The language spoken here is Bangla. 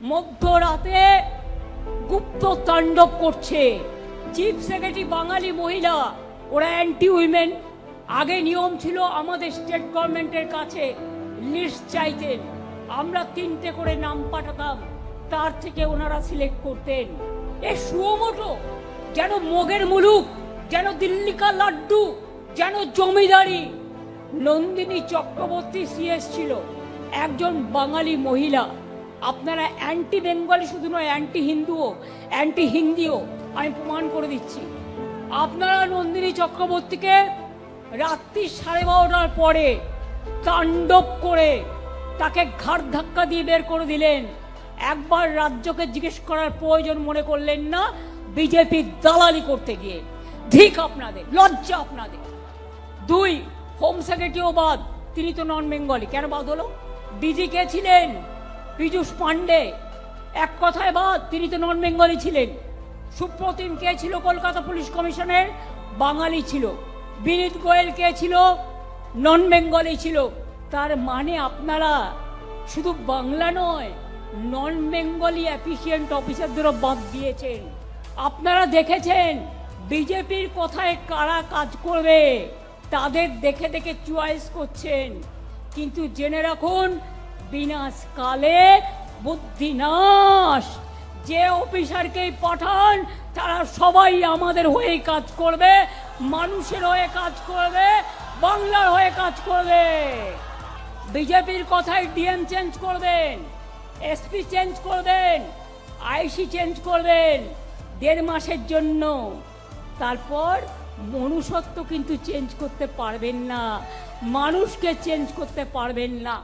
মধ্যরাতে গুপ্ত তাণ্ডব করছে। চিফ সেক্রেটারি বাঙালি মহিলা, ওরা অ্যান্টি উইমেন। আগে নিয়ম ছিল আমাদের স্টেট গভর্নমেন্টের কাছে লিস্ট চাইতেন, আমরা 3টে করে নাম পাঠাতাম, তার থেকে ওনারা সিলেক্ট করতেন। এ সুমোটো যেন মগের মুলুক, যেন দিল্লি কা লাড্ডু, যেন জমিদারি। নন্দিনী চক্রবর্তী সিএস ছিল, একজন বাঙালি মহিলা। আপনারা অ্যান্টি বেঙ্গলি শুধু নয়, অ্যান্টি হিন্দুও, অ্যান্টি হিন্দিও। আমি প্রমাণ করে দিচ্ছি। আপনারা নন্দিনী চক্রবর্তীকে রাত্রি 12:30টার পরে তাণ্ডব করে তাকে ঘাড় ধাক্কা দিয়ে বের করে দিলেন। একবার রাজ্যকে জিজ্ঞেস করার প্রয়োজন মনে করলেন না, বিজেপি দালালি করতে গিয়ে। ঠিক আপনাদের, লজ্জা আপনাদের। 2, হোম সেক্রেটারিও বাদ, তিনি তো নন বেঙ্গলি। কেন বাদ হলো? ডিজি কে ছিলেন? পীযূষ পান্ডে। এক কথায় বাদ, তিনি তো নন বেঙ্গলি ছিলেন। সুপ্রতিম কে ছিল কলকাতা পুলিশ কমিশনের? বাঙালি ছিল। বিনীত গোয়েল কে ছিল? নন বেঙ্গলি ছিল। তার মানে আপনারা শুধু বাংলা নয়, নন বেঙ্গলি এফিসিয়েন্ট অফিসারদেরও বাদ দিয়েছেন। আপনারা দেখেছেন বিজেপির কথায় কারা কাজ করবে, তাদের দেখে দেখে চয়েস করছেন। কিন্তু জেনে রাখুন, বিনাশকালে বুদ্ধিনাশ। যে অফিসারকেই পাঠান তারা সবাই আমাদের হয়ে কাজ করবে, মানুষের হয়ে কাজ করবে, বাংলার হয়ে কাজ করবে। বিজেপির কথায় ডিএম চেঞ্জ করবেন, এসপি চেঞ্জ করবেন, আইসি চেঞ্জ করবেন 1.5 মাসের জন্য। তারপর মনুষ্যত্ব কিন্তু চেঞ্জ করতে পারবেন না, মানুষকে চেঞ্জ করতে পারবেন না।